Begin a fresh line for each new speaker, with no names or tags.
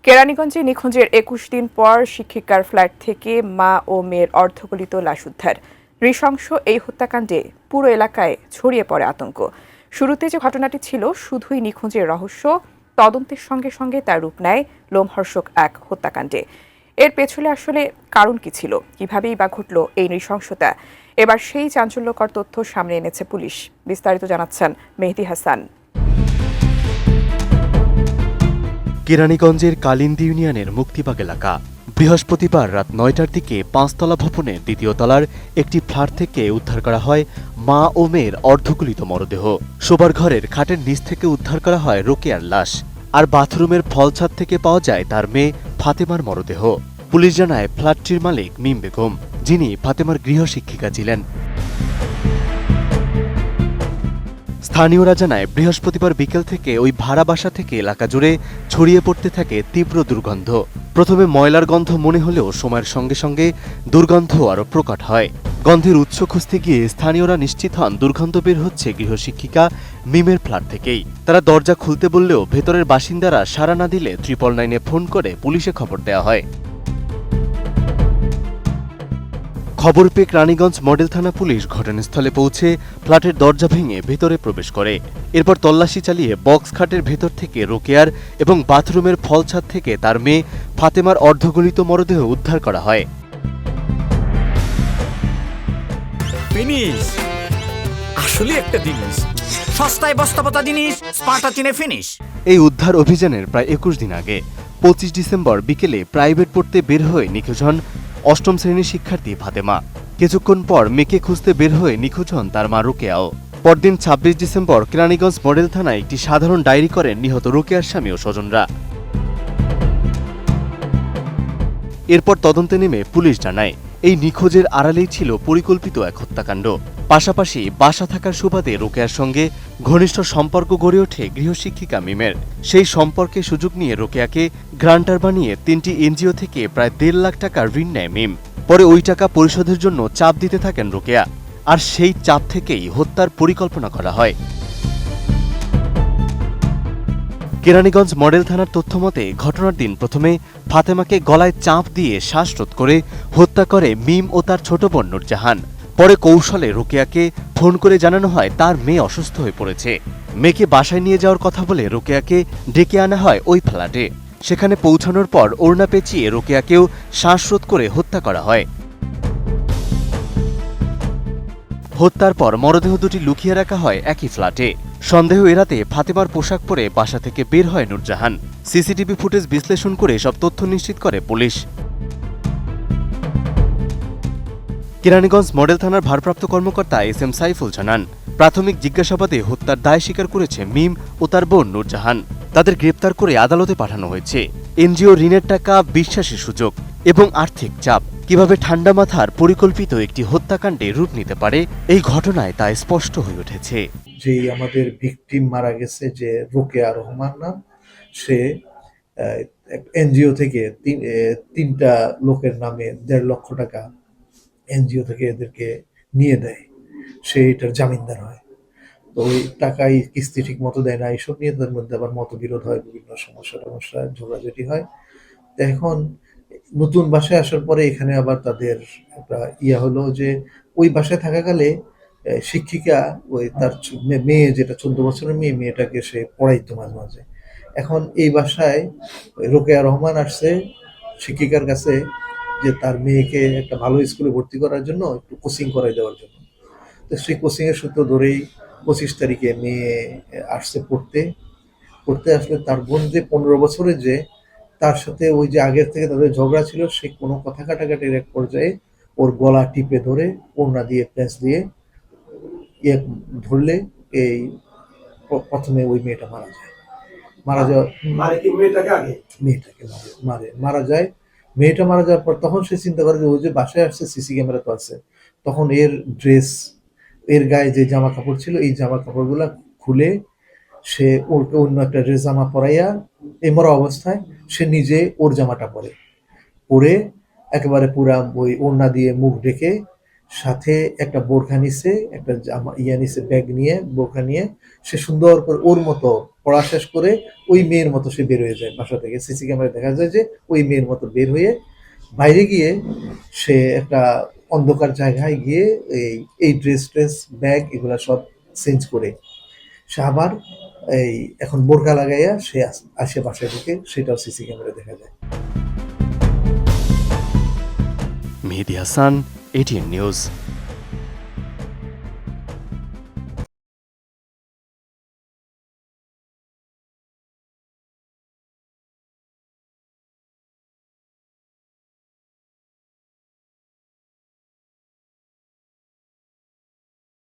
কেরানীগঞ্জে নিখোঁজের ২১ দিন পর শিক্ষিকার ফ্ল্যাট থেকে মা ও মেয়ের অর্ধগলিত লাশ উদ্ধার। নৃশংস এই হত্যাকাণ্ডে পুরো এলাকায় ছড়িয়ে পড়ে আতঙ্ক। শুরুতে যে ঘটনাটি ছিল শুধুই নিখোঁজের রহস্য, তদন্তের সঙ্গে সঙ্গে তার রূপ নেয় লোমহর্ষক এক হত্যাকাণ্ডে। এর পেছনে আসলে কারণ কি ছিল, কিভাবেই বা ঘটল এই নৃশংসতা? এবার সেই চাঞ্চল্যকর তথ্য সামনে এনেছে পুলিশ। বিস্তারিত জানাচ্ছেন মেহেদী হাসান।
কেরানীগঞ্জের কালিন্দী ইউনিয়নের মুক্তিবাগ এলাকা। বৃহস্পতিবার রাত ৯টার দিকে ৫তলা ভবনের দ্বিতীয় তলার একটি ফ্ল্যাট থেকে উদ্ধার করা হয় মা ও মেয়ের অর্ধগলিত মরদেহ। শোবার ঘরের খাটের নিচ থেকে উদ্ধার করা হয় রোকেয়ার লাশ, আর বাথরুমের ফলছাদ থেকে পাওয়া যায় তার মেয়ে ফাতেমার মরদেহ। পুলিশ জানায় ফ্ল্যাটটির মালিক মিম বেগম, যিনি ফাতেমার গৃহশিক্ষিকা ছিলেন। স্থানীয়রা জানায় বৃহস্পতিবার বিকেল থেকে ওই ভাড়া বাসা থেকে এলাকা জুড়ে ছড়িয়ে পড়তে থাকে তীব্র দুর্গন্ধ। প্রথমে ময়লার গন্ধ মনে হলেও সময়ের সঙ্গে সঙ্গে দুর্গন্ধ আরও প্রকট হয়। গন্ধের উৎস খুঁজতে গিয়ে স্থানীয়রা নিশ্চিত হন দুর্গন্ধ বের হচ্ছে গৃহশিক্ষিকা মিমের ফ্ল্যাট থেকেই। তারা দরজা খুলতে বললেও ভেতরের বাসিন্দারা সাড়া না দিলে 999-এ ফোন করে পুলিশে খবর দেওয়া হয়। খবর পেয়ে রানীগঞ্জ মডেল থানা পুলিশ ঘটনাস্থলে পৌঁছে ফ্ল্যাটের দরজা ভেঙে ভেতরে প্রবেশ করে। এরপর তল্লাশি চালিয়ে বক্স খাটের ভেতর থেকে রোকেয়ার এবং বাথরুমের ফলছাদ থেকে তার মেয়ে ফাতেমার অর্ধগলিত মরদেহ উদ্ধার করা হয়।
ফিনিশ আসলে একটা জিনিস, সস্তায় বস্তাপতা জিনিস, স্পার্টাচিনে ফিনিশ।
এই উদ্ধার অভিযানের প্রায় ২১ দিন আগে ২৫ ডিসেম্বর বিকেলে প্রাইভেট পড়তে বের হয়ে নিখোঁজ হন ৮ম শ্রেণীর শিক্ষার্থী ফাতেমা। কিছুক্ষণ পর মেয়েকে খুঁজতে বের হয়ে নিখোঁজ হন তার মা রোকেয়াও। পরদিন ২৬ ডিসেম্বর কেরানীগঞ্জ মডেল থানায় একটি সাধারণ ডায়েরি করেন নিহত রোকেয়ার স্বামী ও স্বজনরা। এরপর তদন্তে নেমে পুলিশ জানায় এই নিখোঁজের আড়ালেই ছিল পরিকল্পিত এক হত্যাকাণ্ড। পাশাপাশি বাসা থাকার সুবাদে রোকেয়ার সঙ্গে ঘনিষ্ঠ সম্পর্ক গড়ে ওঠে গৃহশিক্ষিকা মিমের। সেই সম্পর্কে সুযোগ নিয়ে রোকেয়াকে গ্রান্টার বানিয়ে ৩টি এনজিও থেকে প্রায় ১.৫ লাখ টাকা ঋণ নেয় মিম। পরে ওই টাকা পরিশোধের জন্য চাপ দিতে থাকেন রোকেয়া, আর সেই চাপ থেকেই হত্যার পরিকল্পনা করা হয়। কেরানীগঞ্জ মডেল থানার তথ্যমতে ঘটনার দিন প্রথমে ফাতেমাকে গলায় চাপ দিয়ে শ্বাসরোধ করে হত্যা করে মিম ও তার ছোট বোন নূরজাহান। পরে কৌশলে রোকেয়াকে ফোন করে জানানো হয় তার মেয়ে অসুস্থ হয়ে পড়েছে। মেয়েকে বাসায় নিয়ে যাওয়ার কথা বলে রোকেয়াকে ডেকে আনা হয় ওই ফ্ল্যাটে। সেখানে পৌঁছানোর পর ওড়না পেঁচিয়ে রোকেয়াকেও শ্বাসরোধ করে হত্যা করা হয়। হত্যার পর মরদেহ দুটি লুকিয়ে রাখা হয় একই ফ্ল্যাটে। সন্দেহ এড়াতে ফাতেমার পোশাক পরে বাসা থেকে বের হয় নূরজাহান। সিসিটিভি ফুটেজ বিশ্লেষণ করে সব তথ্য নিশ্চিত করে পুলিশ। কেরানীগঞ্জ মডেল থানার ভারপ্রাপ্ত কর্মকর্তা এস.এম. সাইফুল জানান, প্রাথমিক জিজ্ঞাসাবাদে হত্যার দায় স্বীকার করেছে মিম ও তার বোন নূরজাহান। তাদের গ্রেপ্তার করে আদালতে পাঠানো হয়েছে। এনজিও ঋণের টাকা, বিশ্বাসের সুযোগ এবং আর্থিক চাপ কিভাবে ঠান্ডা মাথার পরিকল্পিত একটি হত্যাকাণ্ডে রূপ নিতে পারে এই ঘটনায় তা স্পষ্ট হয়ে উঠেছে।
যে আমাদের ভিকটিম মারা গেছে, যে রোকেয়া রহমান নাম, সে এনজিও থেকে 3টা লোকের নামে ১.৫ লক্ষ টাকা এনজিও থেকে এদেরকে নিয়ে দেয়। সে এটার জামিনদার হয়। তো ওই টাকাই কিস্তি ঠিক মতো দেয় না, এইসব নিয়ে তাদের মধ্যে আবার মতবিরোধ হয়, বিভিন্ন সমস্যা ঝগড়াঝাটি হয়। তো এখন নতুন বাসায় আসার পরে এখানে আবার তাদের একটা হলো যে ওই বাসায় থাকাকালে শিক্ষিকা ওই তার মেয়ে, যেটা 14 বছরের মেয়েটাকে সে পড়াইতো মাঝে মাঝে। এখন এই বাসায় রোকেয়া রহমান আসছে শিক্ষিকার কাছে যে তার মেয়েকে একটা ভালো স্কুলে ভর্তি করার জন্য একটু কোচিং করাই দেওয়ার জন্য। তো সেই কোচিং এর সূত্র ধরেই 25 তারিখে মেয়ে আসছে পড়তে আসলে তার বোন যে 15 বছরের, যে তার সাথে ওই যে আগের থেকে তাদের ঝগড়া ছিল, সে কোনো কথা কাটাকাটির এক পর্যায়ে ওর গলা টিপে ধরে ওড়না দিয়ে প্যাঁচ দিয়ে ধরলে এই প্রথমে ওই মেয়েটা মারা যায়। মেয়েটা মারা যাওয়ার পর তখন সে চিন্তা করে যে ওই যে বাসায় আসছে, সিসি ক্যামেরা তো আছে, তখন এর ড্রেস, এর গায়ে যে জামা কাপড় ছিল, এই জামা কাপড়গুলা খুলে সে ওরকে অন্য একটা ড্রেস জামা পরাইয়া এই মরা অবস্থায় সে নিজে ওর জামাটা পরে একেবারে পুরা ওই ওড়না দিয়ে মুখ ঢেকে, সাথে একটা বোরখা নিছে, একটা জামা নিছে, ব্যাগ নিয়ে বোরখা নিয়ে সে সুন্দর করে ওর মতো পড়া শেষ করে ওই মেয়ের মতো সে বের হয়ে যায় বাসা থেকে। সিসি ক্যামেরায় দেখা যায় যে ওই মেয়ের মতো বের হয়ে বাইরে গিয়ে সে একটা অন্ধকার জায়গায় গিয়ে এই ড্রেস ব্যাগ এগুলা সব চেঞ্জ করে সে আবার এখন বোরকা লাগাইয়া সে আসে বাসায় ঢুকে, সেটাও সিসি ক্যামেরায় দেখা যায়।
মেহেদী হাসান, এটিএন নিউজ।